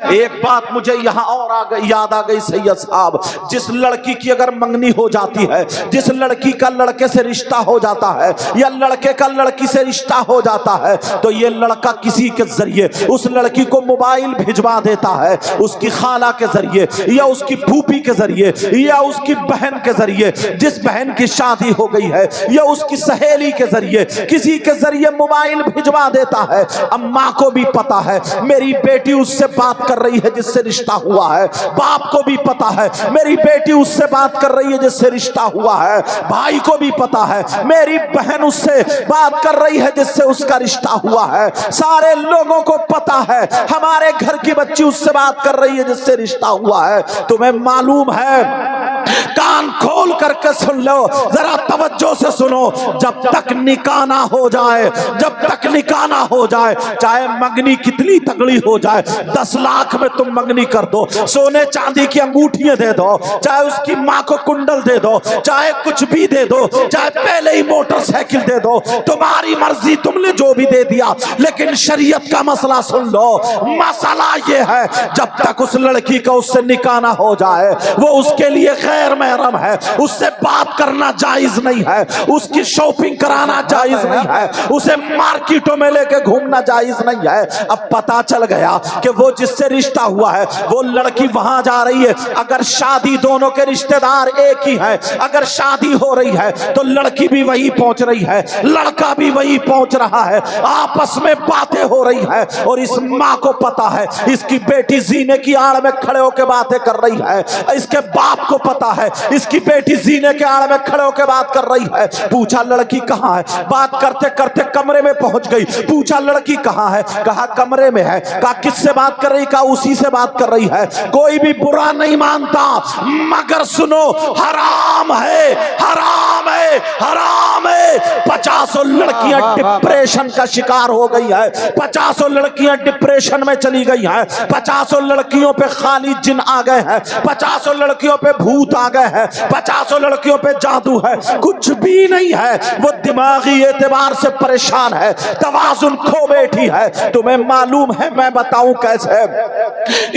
ایک بات مجھے یہاں اور یاد آ گئی سید صاحب، جس لڑکی کی اگر منگنی ہو جاتی ہے، جس لڑکی کا لڑکے سے رشتہ ہو جاتا ہے یا لڑکے کا لڑکی سے رشتہ ہو جاتا ہے، تو یہ لڑکا کسی کے ذریعے اس لڑکی کو موبائل بھجوا دیتا ہے، اس کی خالہ کے ذریعے یا اس کی پھوپھی کے ذریعے یا اس کی بہن کے ذریعے، جس بہن کی شادی ہو گئی ہے، یا اس کی سہیلی کے ذریعے، کسی کے ذریعے موبائل بھجوا دیتا ہے۔ اماں کو بھی پتا ہے میری بیٹی اس سے بات کر رہی ہے جس سے رشتہ ہوا ہے، باپ کو بھی پتا ہے میری بیٹی اس سے بات کر رہی ہے جس سے رشتہ ہوا ہے، بھائی کو بھی پتا ہے میری بہن اس سے بات کر رہی ہے جس سے اس کا رشتہ ہوا ہے، سارے لوگوں کو پتا ہے ہمارے گھر کی بچی اس سے بات کر رہی ہے جس سے رشتہ ہوا ہے۔ تمہیں معلوم ہے، کان کھول کر کے سن لو، ذرا توجہ سے سنو، جب تک نکاح نہ ہو جائے، جب تک نکاح نہ ہو جائے، چاہے منگنی کتنی تگڑی ہو جائے، 10 لاکھ میں تم منگنی کر دو، سونے چاندی کی انگوٹھیاں دے دو، چاہے اس کی ماں کو کنڈل دے دو، چاہے کچھ بھی دے دو، چاہے پہلے ہی موٹر سائیکل دے دو، تمہاری مرضی، تم نے جو بھی دے دیا، لیکن شریعت کا مسئلہ سن لو۔ مسئلہ یہ ہے جب تک اس لڑکی کا اس سے نکاح نہ ہو جائے، وہ اس کے لیے غیر محرم ہے، اس سے بات کرنا جائز نہیں ہے، اس کی شاپنگ کرانا جائز نہیں ہے، اسے مارکیٹوں میں لے کے گھومنا جائز نہیں ہے۔ اب پتا چل گیا کہ وہ جس سے رشتہ ہوا ہے وہ لڑکی وہاں جا رہی ہے، اگر شادی دونوں کے رشتہ دار ایک ہی ہیں، اگر شادی ہو رہی ہے تو لڑکی بھی وہی پہنچ رہی ہے، لڑکا بھی وہی پہنچ رہا ہے، آپس میں باتیں ہو رہی ہے، اور اس ماں کو پتا ہے اس کی بیٹی زینے کی آڑ میں کھڑے ہو کے باتیں کر رہی ہے، اس کے باپ کو پتا ہے اس کی بیٹی زینے کے آڑ میں کھڑے ہو کے بات کر رہی ہے۔ پوچھا لڑکی کہاں ہے؟ بات کرتے کرتے کمرے میں پہنچ گئی، پوچھا لڑکی کہاں ہے؟ کہا کمرے میں ہے۔ کہا کس سے بات کر رہی؟ کہا اسی سے بات کر رہی ہے۔ کوئی بھی برا نہیں مانتا، مگر سنو، حرام ہے، حرام ہے، حرام ہے۔ 50 لڑکیاں ڈپریشن کا شکار ہو گئی ہے، 50 لڑکیاں ڈپریشن میں چلی گئی ہیں، 50 لڑکیوں پہ خالی جن آ گئے ہیں، 50 لڑکیوں پہ بھوت آ گئے ہیں، 50 لڑکیوں پہ جادو ہے، کچھ بھی نہیں ہے، وہ دماغی اعتبار سے پریشان ہے، توازن کھو بیٹھی ہے۔ تمہیں معلوم ہے میں بتاؤں کیسے؟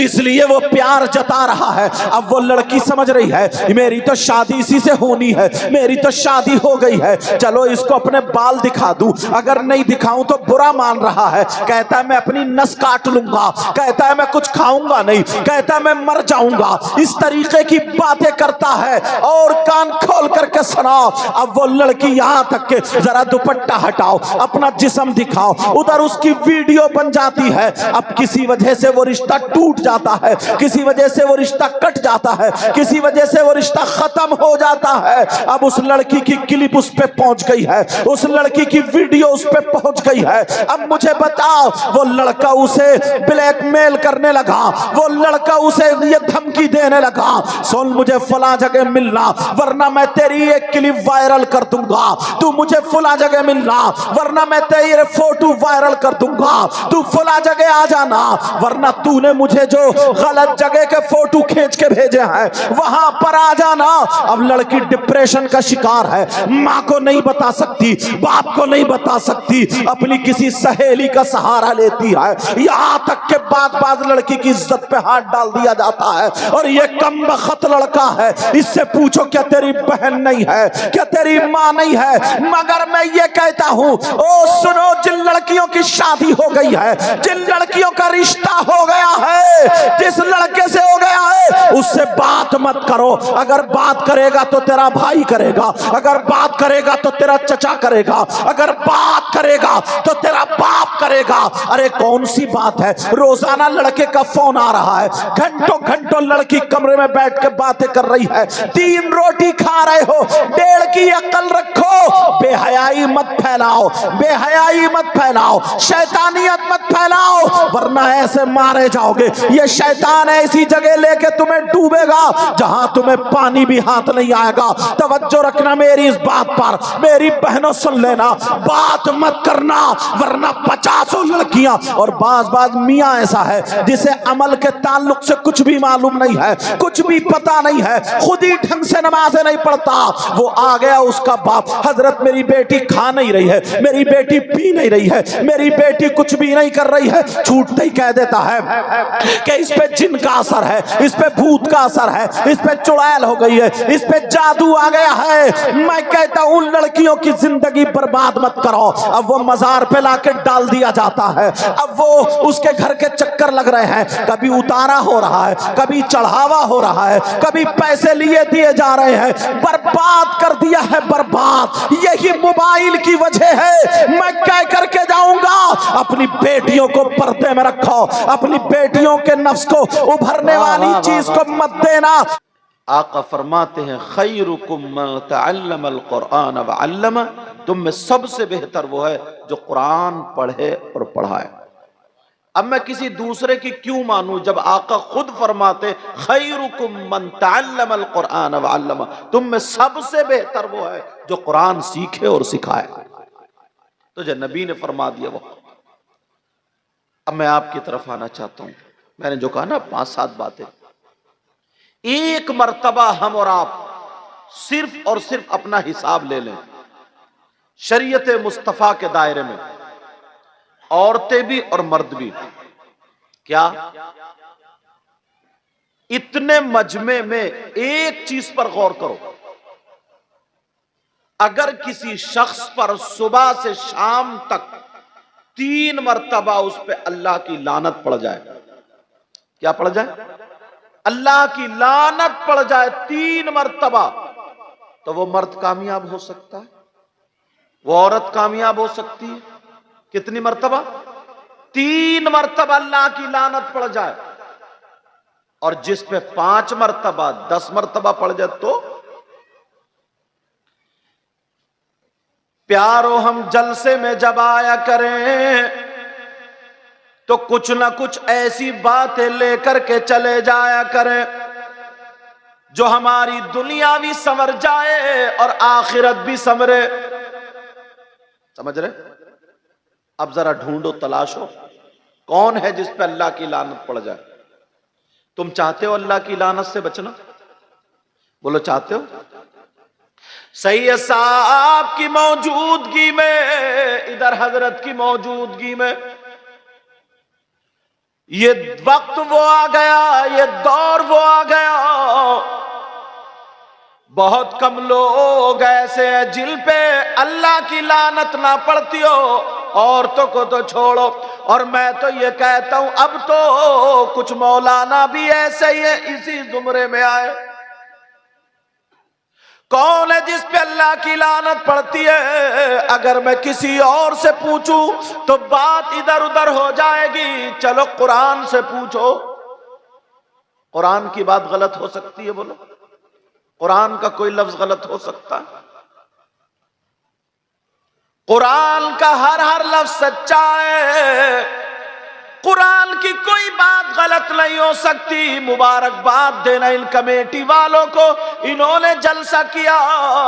اس لیے وہ پیار جتا رہا ہے۔ اب وہ لڑکی سمجھ رہی ہے میری تو شادی اسی سے ہونی ہے، میری تو شادی ہو گئی ہے، چلو اس کو اپنے بال دکھا دوں، اگر نہیں دکھاؤں تو برا مان رہا ہے، کہتا ہے میں اپنی نس کاٹ لوں گا، کہتا ہے میں کچھ کھاؤں گا نہیں، کہتا ہے میں مر جاؤں گا، اس طریقے کی باتیں کرتا ہے۔ اور کان کھول کر کے سناؤ، اب وہ لڑکی یہاں تک کہ ذرا دوپٹہ ہٹاؤ، اپنا جسم دکھاؤ، ادھر اس کی ویڈیو بن جاتی ہے۔ اب کسی وجہ سے وہ رشتہ ٹوٹ جاتا ہے، کسی وجہ سے وہ رشتہ کٹ جاتا ہے، کسی وجہ سے وہ رشتہ ختم ہو جاتا ہے۔ اب اس لڑکی کی کلپ اس پہ پہنچ گئی ہے، اس لڑکی کی ویڈیو اس پہ پہنچ گئی ہے۔ اب مجھے بتاؤ، وہ لڑکا اسے بلیک میل کرنے لگا، وہ لڑکا اسے یہ دھمکی دینے لگا، سن مجھے فلاں جگہ ملنا ورنہ میں تیری ایک کلپ وائرل کر دوں گا، تو مجھے فلاں جگہ ملنا ورنہ میں تیرے فوٹو وائرل کر دوں گا، تو فلاں جگہ آ جانا ورنہ تو نے مجھے جو غلط جگہ کے فوٹو کھینچ کے بھیجے ہیں وہاں پر آ جانا۔ اب لڑکی ڈپریشن کا شکار ہے، ماں کو نہیں بتا سکتی، باپ کو نہیں بتا سکتی، اپنی کسی سہیلی کا سہارا لیتی ہے، یہاں تک کہ بعض لڑکی کی عزت پہ ہاتھ ڈال دیا جاتا ہے۔ اور یہ کم بخت لڑکا ہے، اس سے پوچھو کیا تیری بہن نہیں ہے، کیا تیری ماں نہیں ہے؟ مگر میں یہ کہتا ہوں، او سنو، جن لڑکیوں کی شادی ہو گئی ہے، جن لڑکیوں کا رشتہ ہو گیا ہے، جس لڑکے سے ہو گیا ہے، اس سے بات مت کرو۔ اگر بات کرے گا تو تیرا بھائی کرے گا، اگر بات کرے گا تو تیرا چچا کرے گا، اگر بات کرے گا تو تیرا باپ کرے گا۔ ارے کون سی بات ہے، روزانہ لڑکے کا فون آ رہا ہے، گھنٹوں گھنٹوں لڑکی کمرے میں بیٹھ کے باتیں کر رہی ہے، 3 روٹی کھا رہے ہو، 1.5 کی عقل رکھو، بے حیائی مت پھیلاؤ، بے حیائی مت پھیلاؤ، شیطانیت مت پھیلاؤ، ورنہ ایسے مارے جاؤ گے۔ یہ شیطان ایسی جگہ لے کے تمہیں ڈوبے گا جہاں تمہیں پانی بھی ہاتھ نہیں آئے گا۔ توجہ رکھنا میری اس بات پر، میری بہنوں سن لینا، بات مت کرنا ورنہ 50 لڑکیاں، اور بعض میاں ایسا ہے جسے عمل کے تعلق سے کچھ بھی معلوم نہیں ہے، کچھ بھی پتا نہیں ہے، خود ہی ڈھنگ سے نمازیں نہیں پڑھتا، وہ آ گیا اس کا باپ، حضرت میری بیٹی کھا نہیں رہی ہے، میری بیٹی پی نہیں رہی ہے، میری بیٹی کچھ بھی نہیں کر رہی ہے، چھوٹتے ہی کہہ دیتا ہے کہ اس پہ جن کا اثر ہے، اس پہ بھوت کا اثر ہے، اس پہ چڑیل ہو گئی ہے، اس پہ جادو آ گیا ہے۔ میں کہتا ہوں ان لڑکیوں کی زندگی برباد مت کرو۔ اب وہ مزار پہ لا کے ڈال دیا جاتا ہے، اب وہ اس کے گھر کے چکر لگ رہے ہیں، کبھی اتارا ہو رہا ہے، کبھی چڑھاوا ہو رہا ہے، کبھی پیسے لیے دیے جا رہے ہیں، برباد کر دیا ہے، برباد۔ یہی موبائل کی وجہ ہے۔ میں کہہ کر کے جاؤں گا اپنی بیٹیوں کو پردے میں رکھو، اپنی بیٹیوں کے نفس کو ابھرنے والی چیز کو مت دینا۔ آقا فرماتے ہیں خیرکم من تعلم القرآن وعلمہ، تم میں سب سے بہتر وہ ہے جو قرآن پڑھے اور پڑھائے۔ اب میں کسی دوسرے کی کیوں مانوں جب آقا خود فرماتے خیرکم من تعلم القرآن وعلمہ، تم میں سب سے بہتر وہ ہے جو قرآن سیکھے اور سکھائے۔ تو جو نبی نے فرما دیا وہ۔ اب میں آپ کی طرف آنا چاہتا ہوں، میں نے جو کہا نا 5-7 باتیں، ایک مرتبہ ہم اور آپ صرف اور صرف اپنا حساب لے لیں شریعت مصطفیٰ کے دائرے میں، عورتیں بھی اور مرد بھی۔ کیا اتنے مجمع میں ایک چیز پر غور کرو، اگر کسی شخص پر صبح سے شام تک 3 مرتبہ اس پہ اللہ کی لعنت پڑ جائے، کیا پڑ جائے؟ اللہ کی لعنت پڑ جائے 3 مرتبہ، تو وہ مرد کامیاب ہو سکتا ہے، وہ عورت کامیاب ہو سکتی ہے۔ کتنی مرتبہ؟ 3 مرتبہ اللہ کی لعنت پڑ جائے، اور جس پہ 5 مرتبہ 10 مرتبہ پڑ جائے تو پیارو ہم جلسے میں جب آیا کریں تو کچھ نہ کچھ ایسی باتیں لے کر کے چلے جایا کریں جو ہماری دنیا بھی سنور جائے اور آخرت بھی سنورے۔ سمجھ رہے؟ اب ذرا ڈھونڈو، تلاشو، کون ہے جس پہ اللہ کی لعنت پڑ جائے؟ تم چاہتے ہو اللہ کی لعنت سے بچنا؟ بولو چاہتے ہو؟ سید صاحب کی موجودگی میں، ادھر حضرت کی موجودگی میں، یہ وقت وہ آ گیا، یہ دور وہ آ گیا، بہت کم لوگ ایسے ہیں جن پہ اللہ کی لعنت نہ پڑتی ہو، عورتوں کو تو چھوڑو۔ اور میں تو یہ کہتا ہوں اب تو کچھ مولانا بھی ایسے ہی ہیں، اسی زمرے میں آئے۔ کون ہے جس پہ اللہ کی لعنت پڑتی ہے؟ اگر میں کسی اور سے پوچھوں تو بات ادھر ادھر ہو جائے گی، چلو قرآن سے پوچھو۔ قرآن کی بات غلط ہو سکتی ہے؟ بولو، قرآن کا کوئی لفظ غلط ہو سکتا ہے؟ قرآن کا ہر لفظ سچا ہے، قرآن کی کوئی بات غلط نہیں ہو سکتی۔ مبارکباد دینا ان کمیٹی والوں کو، انہوں نے جلسہ کیا،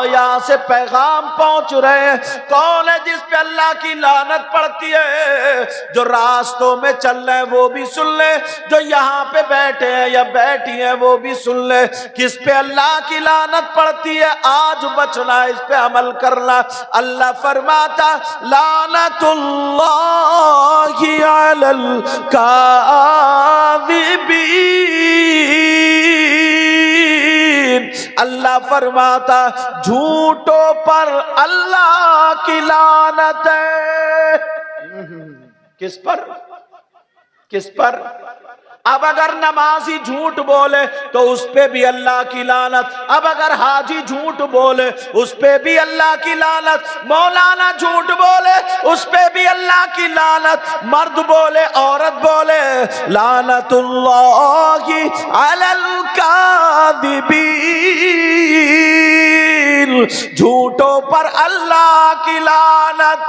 یہاں سے پیغام پہنچ رہے ہیں۔ کون ہے جس پہ اللہ کی لعنت پڑتی ہے؟ جو راستوں میں چل رہے ہیں وہ بھی سن لے، جو یہاں پہ بیٹھے ہیں یا بیٹھی ہیں وہ بھی سن لے۔ کس پہ اللہ کی لعنت پڑتی ہے؟ آج بچنا، اس پہ عمل کرنا۔ اللہ فرماتا لعنت اللہ علی الکاذبین، اللہ فرماتا جھوٹوں پر اللہ کی لعنت ہے۔ کس پر؟ کس پر؟ اب اگر نمازی جھوٹ بولے تو اس پہ بھی اللہ کی لعنت، اب اگر حاجی جھوٹ بولے اس پہ بھی اللہ کی لعنت، مولانا جھوٹ بولے اس پہ بھی اللہ کی لعنت، مرد بولے عورت بولے، لعنت اللہ علی الکاذبین، جھوٹوں پر اللہ کی لعنت۔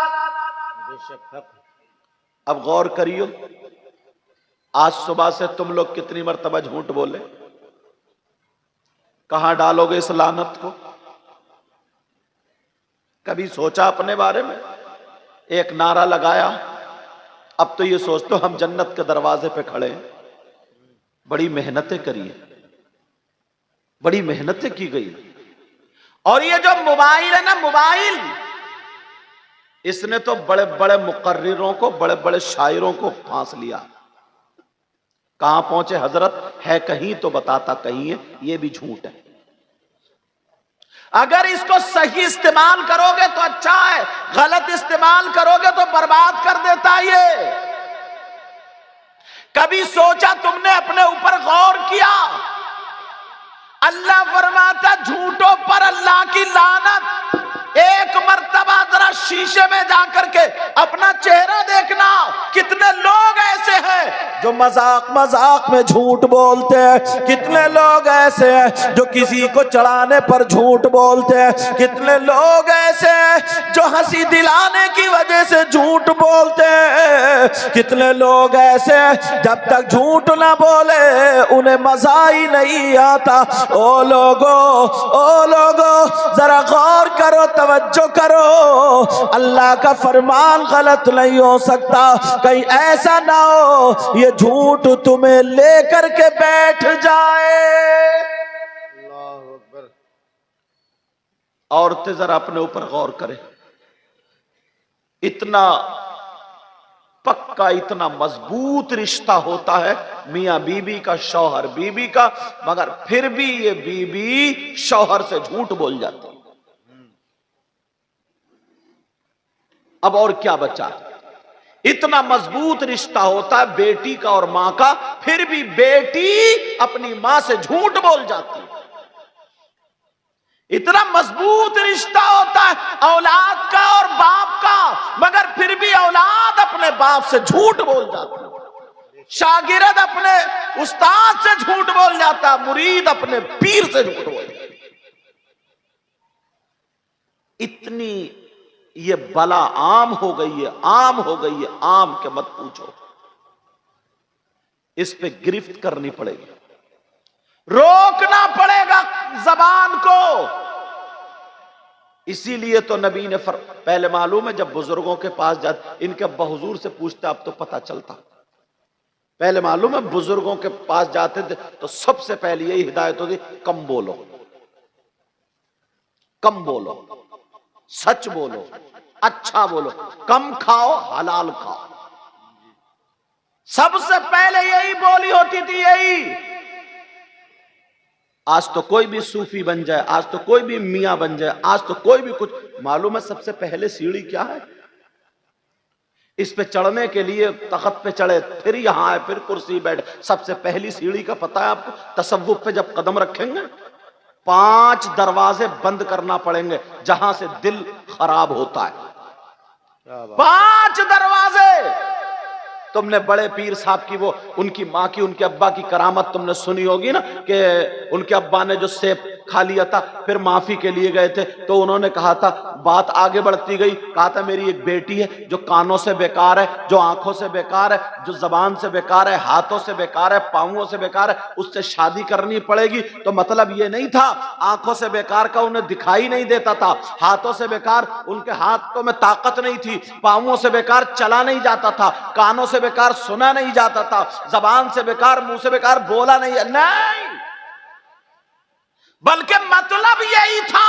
اب غور کریو، آج صبح سے تم لوگ کتنی مرتبہ جھوٹ بولے؟ کہاں ڈالو گے اس لعنت کو؟ کبھی سوچا اپنے بارے میں؟ ایک نعرہ لگایا، اب تو یہ سوچتے ہو ہم جنت کے دروازے پہ کھڑے ہیں۔ بڑی محنتیں کری ہیں، بڑی محنتیں کی گئی۔ اور یہ جو موبائل ہے نا، موبائل، اس نے تو بڑے بڑے مقرروں کو، بڑے بڑے شاعروں کو پھانس لیا. کہاں پہنچے حضرت؟ ہے کہیں تو بتاتا کہیں ہے، یہ بھی جھوٹ ہے. اگر اس کو صحیح استعمال کرو گے تو اچھا ہے، غلط استعمال کرو گے تو برباد کر دیتا. یہ کبھی سوچا تم نے اپنے اوپر غور کیا؟ اللہ فرماتا جھوٹوں پر اللہ کی لعنت. ایک مرتبہ ذرا شیشے میں جا کر کے اپنا چہرہ دیکھنا. کتنے لوگ ایسے ہیں جو مذاق مذاق میں جھوٹ بولتے ہیں، کتنے لوگ ایسے ہیں جو کسی کو چڑھانے پر جھوٹ بولتے ہیں، کتنے لوگ ایسے ہیں جو ہنسی دلانے کی وجہ سے جھوٹ بولتے ہیں، کتنے لوگ ایسے ہیں جب تک جھوٹ نہ بولے انہیں مزہ ہی نہیں آتا. او لوگو ذرا غور کرو، توجہ کرو. اللہ کا فرمان غلط نہیں ہو سکتا. کہیں ایسا نہ ہو یہ جھوٹ تمہیں لے کر کے بیٹھ جائے. اللہ اکبر. عورتیں ذرا اپنے اوپر غور کریں. اتنا پکا، اتنا مضبوط رشتہ ہوتا ہے میاں بیوی کا، شوہر بیوی کا، مگر پھر بھی یہ بیوی شوہر سے جھوٹ بول جاتی. اب اور کیا بچا؟ اتنا مضبوط رشتہ ہوتا ہے بیٹی کا اور ماں کا، پھر بھی بیٹی اپنی ماں سے جھوٹ بول جاتی. اتنا مضبوط رشتہ ہوتا ہے اولاد کا اور باپ کا، مگر پھر بھی اولاد اپنے باپ سے جھوٹ بول جاتی. شاگرد اپنے استاد سے جھوٹ بول جاتا، مرید اپنے پیر سے جھوٹ بول جاتا. اتنی یہ بلا عام ہو گئی ہے، عام ہو گئی ہے، عام کہ مت پوچھو. اس پہ گرفت کرنی پڑے گی، روکنا پڑے گا زبان کو. اسی لیے تو نبی نے پہلے معلوم ہے جب بزرگوں کے پاس جاتے، ان کے ابا حضور سے پوچھتے اب تو پتہ چلتا. پہلے معلوم ہے بزرگوں کے پاس جاتے تھے تو سب سے پہلے یہی ہدایت ہوتی، کم بولو، کم بولو، سچ بولو، اچھا بولو، کم کھاؤ، حلال کھاؤ. سب سے پہلے یہی بولی ہوتی تھی. یہی آج تو کوئی بھی صوفی بن جائے، آج تو کوئی بھی میاں بن جائے، آج تو کوئی بھی کچھ، معلوم ہے سب سے پہلے سیڑھی کیا ہے؟ اس پہ چڑھنے کے لیے تخت پہ چڑھے، پھر یہاں آئے، پھر کرسی بیٹھ. سب سے پہلی سیڑھی کا پتہ ہے آپ کو؟ تصوف پہ جب قدم رکھیں گے 5 دروازے بند کرنا پڑیں گے جہاں سے دل خراب ہوتا ہے. 5 دروازے. تم نے بڑے پیر صاحب کی وہ ان کی ماں کی، ان کے ابا کی کرامت تم نے سنی ہوگی نا، کہ ان کے ابا نے جو سیب کھا لیا تھا، پھر معافی کے لیے گئے تھے تو انہوں نے کہا تھا، بات آگے بڑھتی گئی، کہا تھا میری ایک بیٹی ہے جو کانوں سے بیکار ہے، جو آنکھوں سے بیکار ہے، جو زبان سے بیکار ہے، ہاتھوں سے بیکار ہے، پاؤں سے بیکار ہے، اس سے شادی کرنی پڑے گی. تو مطلب یہ نہیں تھا آنکھوں سے بیکار کا انہیں دکھائی نہیں دیتا تھا، ہاتھوں سے بیکار ان کے ہاتھوں میں طاقت نہیں تھی، پاؤں سے بیکار چلا نہیں جاتا تھا، کانوں سے بیکار سنا نہیں جاتا تھا، زبان سے بیکار، منہ سے بیکار بولا نہیں، بلکہ مطلب یہی تھا.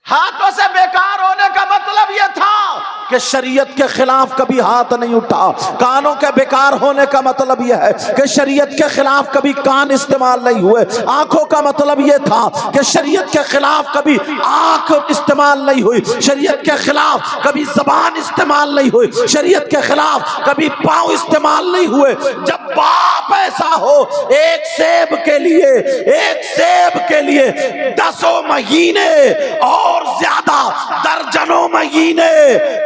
ہاتھوں سے بیکار ہونے کا مطلب یہ تھا کہ شریعت کے خلاف کبھی ہاتھ نہیں اٹھا. کانوں کے بیکار ہونے کا مطلب یہ ہے کہ شریعت کے خلاف کبھی کان استعمال نہیں ہوئے. آنکھوں کا مطلب یہ تھا کہ شریعت کے خلاف کبھی آنکھ استعمال نہیں ہوئی، شریعت کے خلاف کبھی زبان استعمال نہیں ہوئی، شریعت کے خلاف کبھی پاؤں استعمال نہیں ہوئے. جب باپ ایسا ہو، ایک سیب کے لیے 10 مہینے اور زیادہ، درجنوں مہینے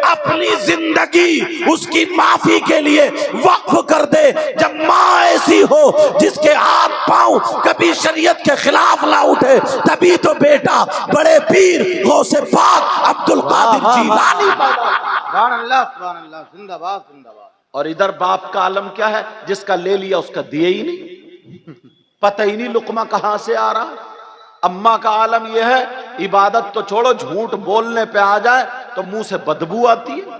اپنی زندگی اس کی معافی کے لیے وقف کر دے. جب ماں ایسی ہو جس کے ہاتھ پاؤں کبھی شریعت کے خلاف نہ اٹھے، تبھی تو بیٹا بڑے پیر غوث پاک عبد القادر جیلانی. سبحان اللہ، سبحان اللہ، زندہ باد، زندہ باد. اور ادھر باپ کا عالم کیا ہے؟ جس کا لے لیا اس کا دیے ہی نہیں، پتہ ہی نہیں لقمہ کہاں سے آ رہا. اماں کا عالم یہ ہے، عبادت تو چھوڑو، جھوٹ بولنے پہ آ جائے تو منہ سے بدبو آتی ہے.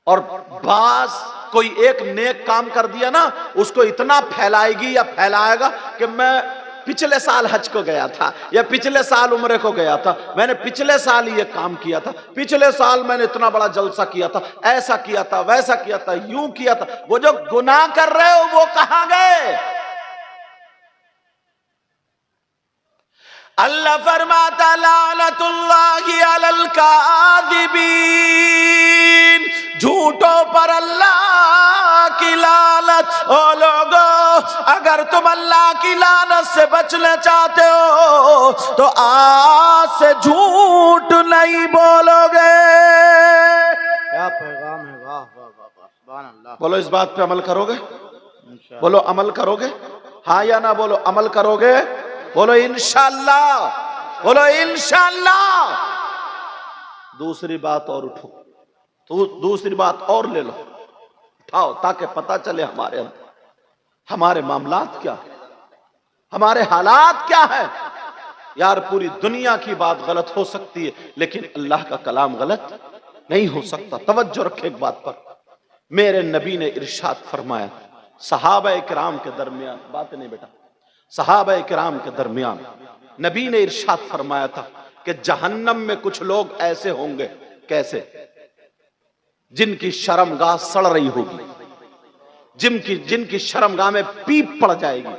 اور بعض کوئی ایک نیک کام کر دیا نا، اس کو اتنا پھیلائے گی یا پھیلائے گا کہ میں پچھلے سال حج کو گیا تھا یا پچھلے سال عمرے کو گیا تھا، میں نے پچھلے سال یہ کام کیا تھا، پچھلے سال میں نے اتنا بڑا جلسہ کیا تھا، ایسا کیا تھا، ویسا کیا تھا، یوں کیا تھا، وہ جو گناہ کر رہے ہو وہ کہاں گئے؟ اللہ فرماتا لعنت اللہ علی الکاذبین، جھوٹوں پر اللہ کی لعنت۔ او لوگو، اگر تم اللہ کی لعنت سے بچنا چاہتے ہو تو آج سے جھوٹ نہیں بولو گے۔ کیا پیغام ہے، واہ واہ واہ واہ، سبحان اللہ۔ بولو اس بات پہ عمل کرو گے؟ انشاءاللہ۔ بولو عمل کرو گے؟ ہاں یا نہ بولو، عمل کرو گے؟ بولو انشاءاللہ، بولو انشاءاللہ۔ دوسری بات اور اٹھو، دوسری بات اور لے لو، اٹھاؤ تاکہ پتہ چلے ہمارے اندر ہمارے معاملات کیا ہیں، ہمارے حالات کیا ہیں۔ یار پوری دنیا کی بات غلط ہو سکتی ہے لیکن اللہ کا کلام غلط نہیں ہو سکتا۔ توجہ رکھے ایک بات پر، میرے نبی نے ارشاد فرمایا صحابہ کرام کے درمیان، بات نہیں بیٹا، صحابہ کرام کے درمیان نبی نے ارشاد فرمایا تھا کہ جہنم میں کچھ لوگ ایسے ہوں گے، کیسے؟ جن کی شرمگاہ سڑ رہی ہوگی، جن کی شرمگاہ میں پیپ پڑ جائے گی،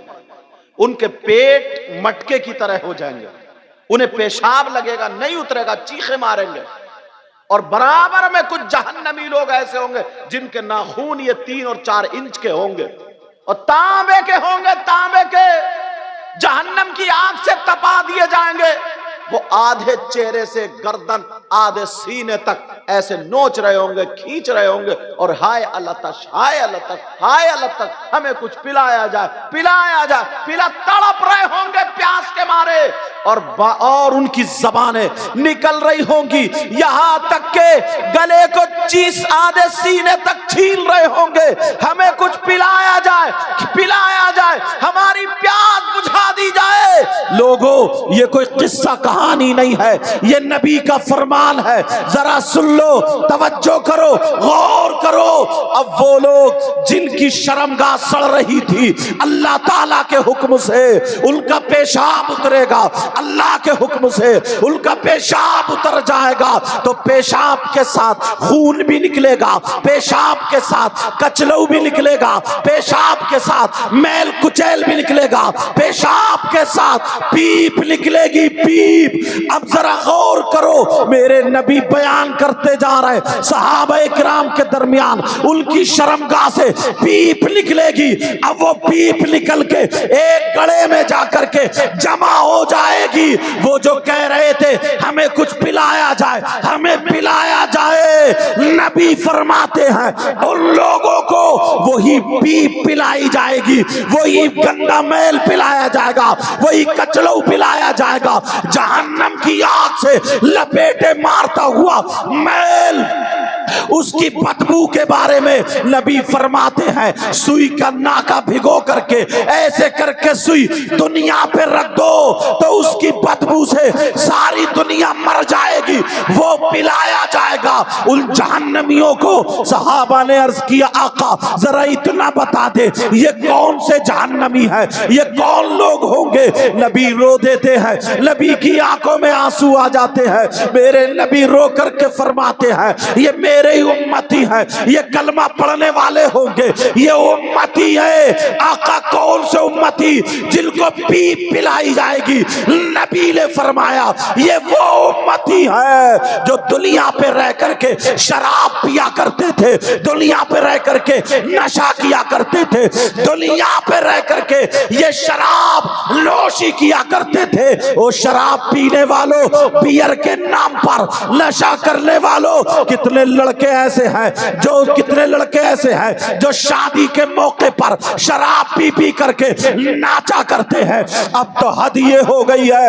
ان کے پیٹ مٹکے کی طرح ہو جائیں گے، انہیں پیشاب لگے گا، نہیں اترے گا، چیخے ماریں گے۔ اور برابر میں کچھ جہنمی لوگ ایسے ہوں گے جن کے ناخون یہ 3 اور 4 انچ کے ہوں گے اور تانبے کے ہوں گے، تانبے کے، جہنم کی آگ سے تپا دیے جائیں گے۔ وہ آدھے چہرے سے گردن آدھے سینے تک ایسے نوچ رہے ہوں گے، کھینچ رہے ہوں گے اور ہائے اللہ تش، ہائے اللہ تش، ہائے اللہ تش، ہمیں کچھ پلایا جائے، پلایا جائے، تڑپ رہے ہوں گے پیاس کے مارے، اور ان کی زبانیں نکل رہی ہوں گی یہاں تک کہ گلے کو آدھے سینے تک چھیل رہے ہوں گے، ہمیں کچھ پلایا جائے، پلایا جائے، ہماری پیاس بجھا دی جائے۔ لوگوں یہ کوئی قصہ کہانی نہیں ہے، یہ نبی کا فرمان ہے، ذرا سن لو، توجہ کرو، غور کرو۔ اب وہ لوگ جن کی شرمگاہ سڑ رہی تھی، اللہ تعالیٰ کے حکم سے ان کا پیشاب اترے گا، اللہ کے حکم سے ان کا پیشاب اتر جائے گا تو پیشاب کے ساتھ خون بھی نکلے گا، پیشاب کے ساتھ کچلو بھی نکلے گا، پیشاب کے ساتھ میل کچیل بھی نکلے گا، پیشاب کے ساتھ پیپ نکلے گی، پیپ۔ اب ذرا غور کرو، میرے نبی بیان کرتے جا رہے صحابہ کرام کے درمیان ان کی شرمگاہ سے پیپ نکلے گی۔ اب وہ پیپ نکل کے ایک گڑے میں جا کر کے جمع ہو جائے گی۔ وہ جو کہہ رہے تھے ہمیں کچھ پلایا جائے، ہمیں پلایا جائے، نبی فرماتے ہیں ان لوگوں کو وہی پیپ پلائی جائے گی، وہی گندا میل پلایا جائے گا، وہی کچلو پلایا جائے گا، جہنم کی آگ سے لپیٹے مارتا ہوا میل۔ اس کی بدبو کے بارے میں نبی فرماتے ہیں سوئی کا ناکا بھگو کر کے ایسے کر کے سوئی دنیا پہ رکھ دو تو اس کی بدبو سے ساری دنیا مر جائے گی، وہ پلایا جائے گا ان جہنمیوں کو۔ صحابہ نے عرض کیا آقا ذرا اتنا بتا دے یہ کون سے جہنمی ہے، یہ کون لوگ ہوں گے؟ نبی رو دیتے ہیں، نبی کی آنکھوں میں آنسو آ جاتے ہیں، میرے نبی رو کر کے فرماتے ہیں یہ میرے ہی امتی ہیں، یہ کلمہ پڑھنے والے ہوں گے، یہ امتی ہے۔ آقا کون سے امتی؟ جن کو پیپ پلائی جائے گی۔ نبی نے فرمایا یہ وہ امتی ہے جو دنیا پہ رہ کر کے شراب پیا کرتے تھے، دنیا پہ رہ کر کے نشہ کیا کرتے تھے، دنیا پہ رہ کر کے یہ شراب نوشی کیا کرتے تھے۔ وہ شراب پینے والوں، بیئر کے نام پر نشہ کرنے والوں، کتنے لڑکے ایسے ہیں جو شادی کے موقع پر شراب پی پی کر کے ناچا کرتے ہیں۔ اب تو حد یہ ہو گئی ہے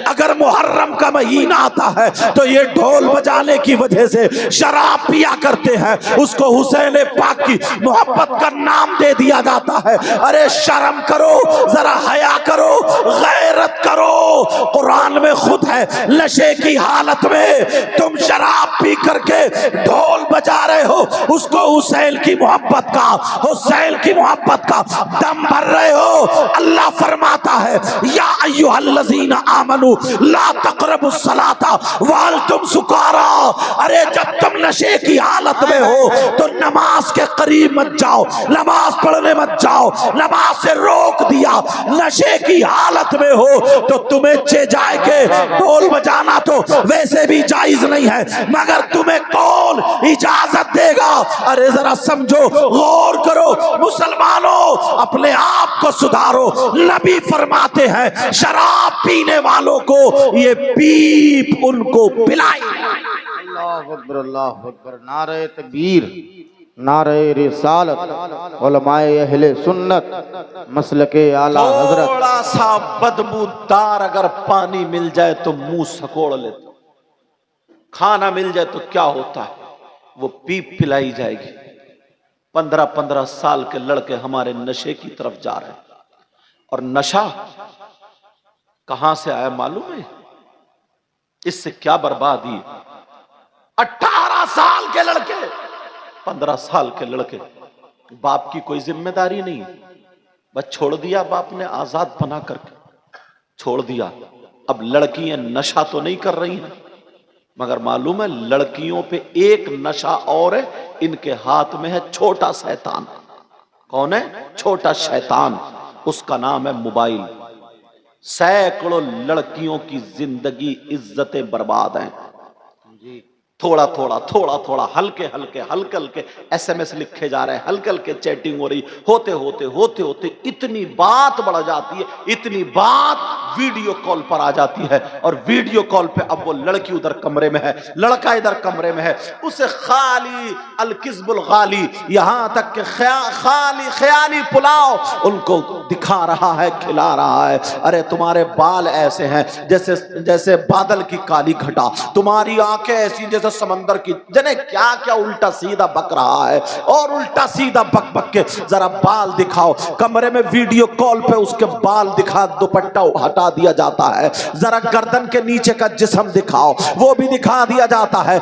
اگر محرم کا مہینہ آتا ہے تو یہ ڈھول بجانے کی وجہ سے شراب پیا کرتے ہیں، اس کو حسین پاک کی محبت کا نام دے دیا جاتا ہے۔ ارے شرم کرو، ذرا حیا کرو، غیرت کرو۔ قرآن میں خود ہے نشے کی حالت میں تم شراب پی کر کے ڈھول بجا رہے رہے ہو اس کو حسین کی محبت کا دم بھر رہے ہو. اللہ فرماتا ہے یا ایھا الذین آمنوا لا تقربوا الصلاۃ وانتم سکارا. ارے جب تم نشے کی حالت میں ہو تو نماز کے قریب مت جاؤ, نماز پڑھنے مت جاؤ, نماز سے روک دیا. نشے کی حالت میں ہو تو تمہیں چے جائے کے ڈھول بجانا تو ویسے بھی جائز نہیں ہے, مگر تمہیں کون اجازت دے گا؟ ارے ذرا سمجھو, غور کرو مسلمانوں, اپنے آپ کو سدھارو. نبی فرماتے ہیں شراب پینے والوں کو یہ پیپ ان کو پلائی. اللہ اکبر اللہ اکبر. نعرہ تکبیر, نعرہ رسالت, علماء اہل سنت, مسلک اعلیٰ حضرت. تھوڑا سا بدبودار اگر پانی مل جائے تو منہ سکوڑ لیتے, کھانا مل جائے تو کیا ہوتا ہے, وہ پیپ پلائی جائے گی. 15 سال کے لڑکے ہمارے نشے کی طرف جا رہے ہیں. اور نشہ کہاں سے آیا معلوم ہے؟ اس سے کیا بربادی. 18 سال کے لڑکے, 15 سال کے لڑکے, باپ کی کوئی ذمہ داری نہیں, بس چھوڑ دیا باپ نے, آزاد بنا کر کے چھوڑ دیا. اب لڑکیاں نشہ تو نہیں کر رہی ہیں, مگر معلوم ہے لڑکیوں پہ ایک نشہ اور ہے, ان کے ہاتھ میں ہے چھوٹا شیطان. کون ہے چھوٹا شیطان؟ اس کا نام ہے موبائل. سینکڑوں لڑکیوں کی زندگی عزتیں برباد ہیں. تھوڑا تھوڑا ہلکے ایس ایم ایس لکھے جا رہے ہیں, ہلکے چیٹنگ ہو رہی, ہوتے اتنی بات بڑھ جاتی ہے, اتنی بات ویڈیو کال پر آ جاتی ہے. اور ویڈیو کال پہ اب وہ لڑکی ادھر کمرے میں ہے, لڑکا ادھر کمرے میں ہے, اسے خالی الکذب الغالی, یہاں تک کہ خیالی پلاؤ ان کو دکھا رہا ہے, کھلا رہا ہے. ارے تمہارے بال ایسے ہیں جیسے بادل کی کالی گھٹا, تمہاری آنکھیں ایسی جیسے سمندر کی, جنے کیا الٹا سیدھا بک رہا ہے, اور الٹا سیدھا بک کے ذرا بال دکھاؤ. کمرے میں ویڈیو کال پہ اس کے بال دکھا, دوپٹہ ہٹا دیا جاتا ہے. ذرا گردن کے نیچے کا جسم دکھاؤ, وہ بھی دکھا دیا جاتا ہے.